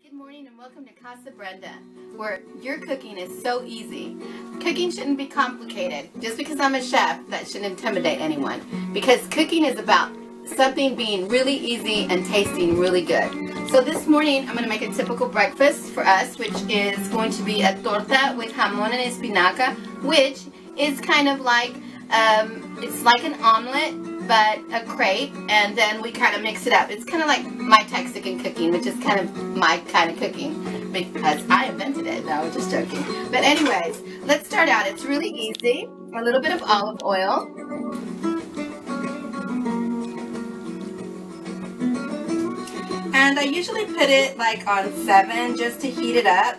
Good morning and welcome to Casa Brenda, where your cooking is so easy. Cooking shouldn't be complicated. Just because I'm a chef, that shouldn't intimidate anyone. Because cooking is about something being really easy and tasting really good. So this morning I'm going to make a typical breakfast for us, which is going to be a torta with jamon and espinaca, which is kind of like, it's like an omelet, but a crepe, and then we kind of mix it up. It's kind of like my Texican cooking, which is kind of my kind of cooking, because I invented it. No, I'm just joking. But anyways, let's start out. It's really easy. A little bit of olive oil. And I usually put it like on 7 just to heat it up.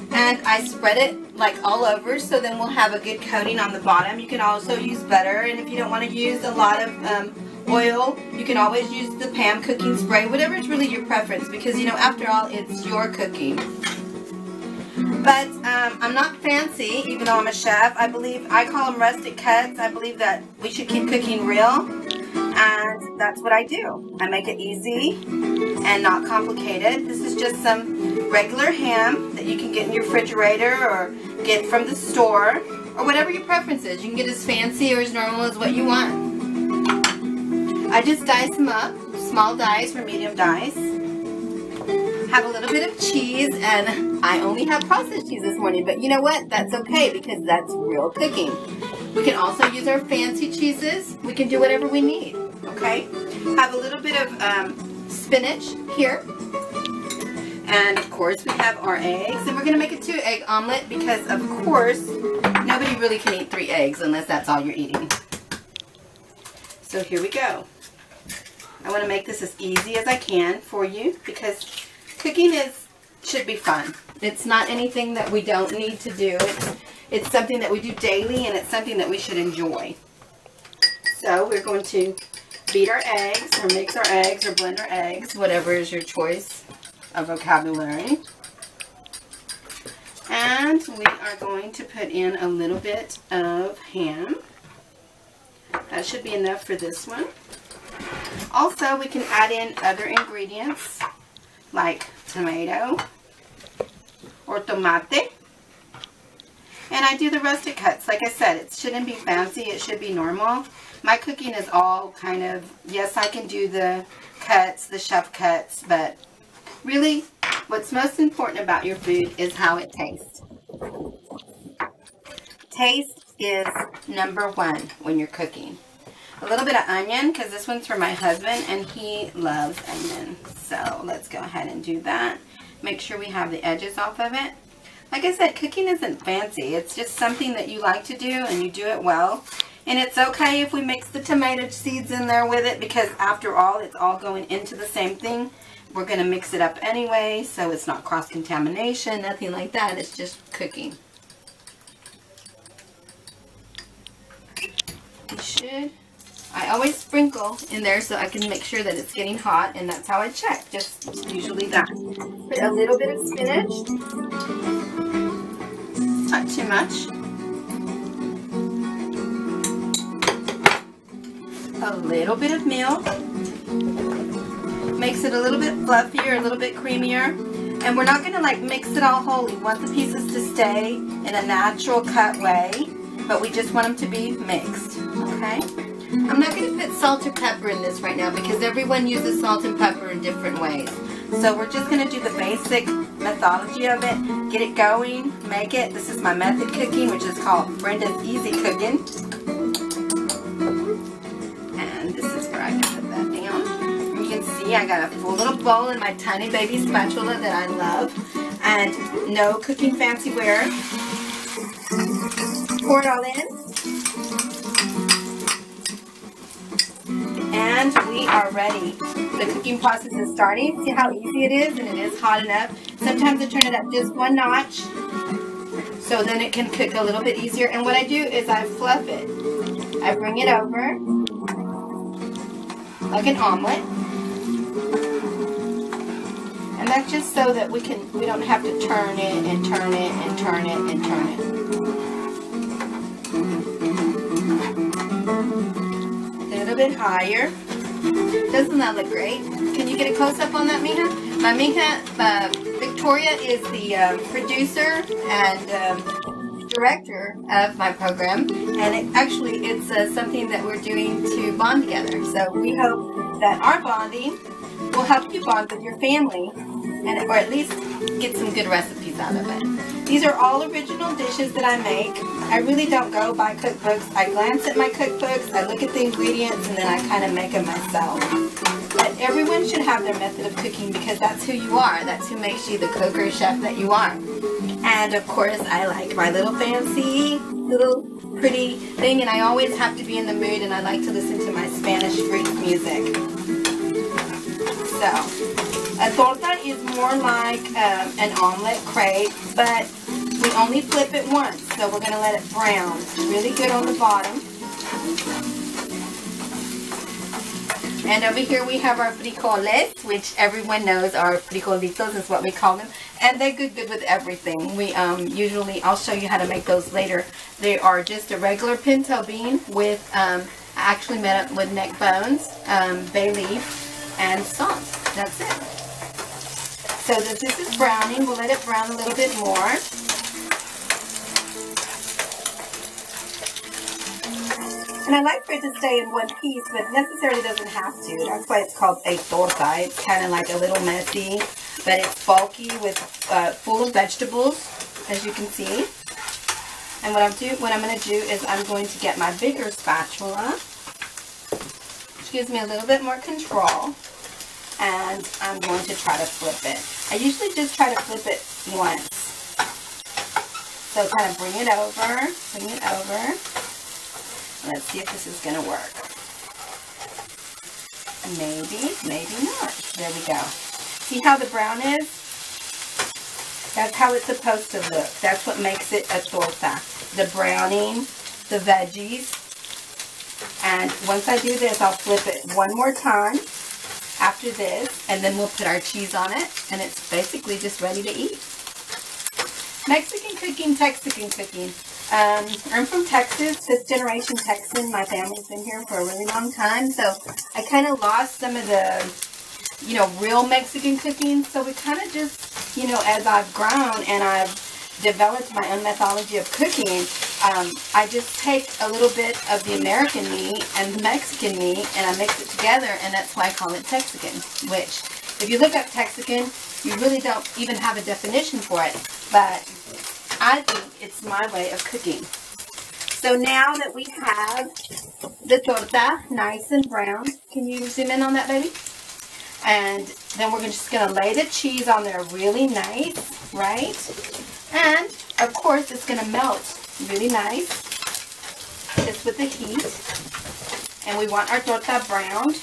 And I spread it like all over, so then we'll have a good coating on the bottom. You can also use butter, and if you don't want to use a lot of oil, you can always use the Pam cooking spray, whatever is really your preference, because, you know, after all, it's your cooking. But I'm not fancy, even though I'm a chef. I call them rustic cuts. I believe that we should keep cooking real, and that's what I do. I make it easy and not complicated. This is just some regular ham that you can get in your refrigerator or get from the store, or whatever your preference is. You can get as fancy or as normal as what you want. I just dice them up, small dice or medium dice. Have a little bit of cheese, and I only have processed cheese this morning, but you know what? That's okay, because that's real cooking. We can also use our fancy cheeses. We can do whatever we need, okay? Have a little bit of spinach here. And of course we have our eggs, and we're going to make a 2-egg omelet because of course nobody really can eat 3 eggs unless that's all you're eating. So here we go. I want to make this as easy as I can for you because cooking should be fun. It's not anything that we don't need to do. It's something that we do daily, and it's something that we should enjoy. So we're going to beat our eggs, or mix our eggs, or blend our eggs, whatever is your choice of vocabulary. And we are going to put in a little bit of ham. That should be enough for this one. Also, we can add in other ingredients like tomato or tomate. And I do the rustic cuts. Like I said, it shouldn't be fancy, it should be normal. My cooking is all kind of, yes, I can do the cuts, the chef cuts, but really, what's most important about your food is how it tastes. Taste is #1 when you're cooking. A little bit of onion, because this one's for my husband, and he loves onion. So let's go ahead and do that. Make sure we have the edges off of it. Like I said, cooking isn't fancy. It's just something that you like to do, and you do it well. And it's okay if we mix the tomato seeds in there with it, because after all, it's all going into the same thing. We're going to mix it up anyway, so it's not cross-contamination, nothing like that. It's just cooking. You should. I always sprinkle in there so I can make sure that it's getting hot, and that's how I check. Just usually that. Put a little bit of spinach. Not too much. A little bit of milk. Makes it a little bit fluffier, a little bit creamier. And we're not going to like mix it all whole. We want the pieces to stay in a natural cut way, but we just want them to be mixed, okay? I'm not going to put salt or pepper in this right now because everyone uses salt and pepper in different ways. So we're just going to do the basic methodology of it, get it going, make it. This is my method cooking, which is called Brenda's Easy Cooking. And this is where I can put that down. You can see I got a full little bowl in my tiny baby spatula that I love. And no cooking fancy ware. Pour it all in. And we are ready. The cooking process is starting. See how easy it is? And it is hot enough. Sometimes I turn it up just 1 notch, so then it can cook a little bit easier. And what I do is I fluff it. I bring it over like an omelet. And that's just so that we don't have to turn it and turn it and turn it and turn it. A little bit higher. Doesn't that look great? Can you get a close-up on that, mija? My mija, Victoria, is the producer and director of my program, and it's something that we're doing to bond together. So we hope that our bonding will help you bond with your family, or at least get some good recipes out of it. These are all original dishes that I make. I really don't go by cookbooks. I glance at my cookbooks, I look at the ingredients, and then I kind of make them myself. But everyone should have their method of cooking because that's who you are. That's who makes you the cook or chef that you are. And of course, I like my little fancy, little pretty thing, and I always have to be in the mood, and I like to listen to my Spanish freak music. So, a torta is more like an omelet crepe, but we only flip it once, so we're going to let it brown really good on the bottom. And over here we have our frijoles, which everyone knows are frijolitos is what we call them. And they're good with everything. We I'll show you how to make those later. They are just a regular pinto bean with, actually made up with neck bones, bay leaf, and salt. That's it. So this is browning. We'll let it brown a little bit more. And I like for it to stay in one piece, but it necessarily doesn't have to. That's why it's called a torta. It's kind of like a little messy, but it's bulky with full of vegetables, as you can see. And what I'm going to do is I'm going to get my bigger spatula, which gives me a little bit more control. And I'm going to try to flip it. I usually just try to flip it once. So kind of bring it over. Let's see if this is going to work. Maybe, maybe not. There we go. See how the brown is? That's how it's supposed to look. That's what makes it a torta. The browning, the veggies. And once I do this, I'll flip it one more time after this, and then we'll put our cheese on it, and it's basically just ready to eat. Mexican cooking, Texican cooking. I'm from Texas, 5th generation Texan. My family's been here for a really long time, so I kind of lost some of the, real Mexican cooking. So we kind of just, as I've grown and I've developed my own methodology of cooking, I just take a little bit of the American meat and the Mexican meat, and I mix it together, and that's why I call it Texican, which, if you look up Texican, you really don't even have a definition for it, but I think it's my way of cooking. So now that we have the torta nice and brown, can you zoom in on that, baby? And then we're just going to lay the cheese on there really nice, right? And, of course, it's going to melt really nice just with the heat. And we want our torta browned.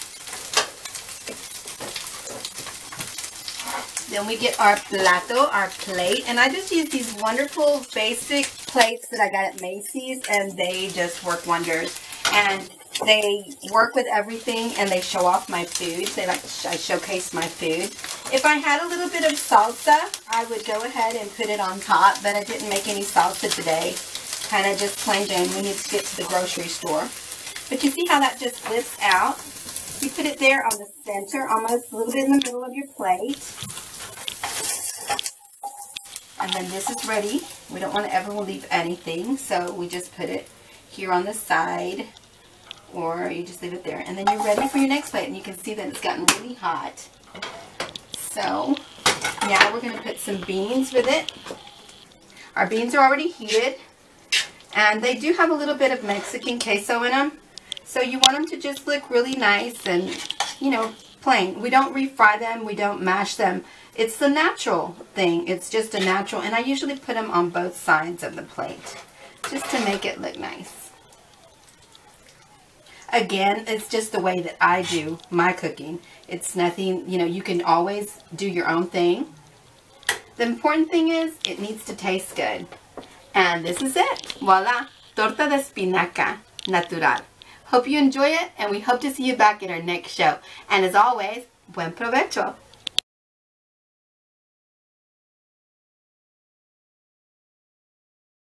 Then we get our plato, our plate, and I just use these wonderful basic plates that I got at Macy's, and they just work wonders. And they work with everything, and they show off my food. I showcase my food. If I had a little bit of salsa, I would go ahead and put it on top, but I didn't make any salsa today. Kind of just plain Jane. We need to get to the grocery store. But you see how that just flips out? You put it there on the center, almost a little bit in the middle of your plate. And then this is ready. We don't want to ever leave anything, so we just put it here on the side, or you just leave it there. And then you're ready for your next plate, and you can see that it's gotten really hot. So now we're going to put some beans with it. Our beans are already heated, and they do have a little bit of Mexican queso in them. So you want them to just look really nice and, plain. We don't refry them. We don't mash them. It's the natural thing. It's just a natural, and I usually put them on both sides of the plate just to make it look nice. Again, it's just the way that I do my cooking. It's nothing, you can always do your own thing. The important thing is it needs to taste good. And this is it. Voila. Torta de espinaca natural. Hope you enjoy it, and we hope to see you back in our next show. And as always, buen provecho.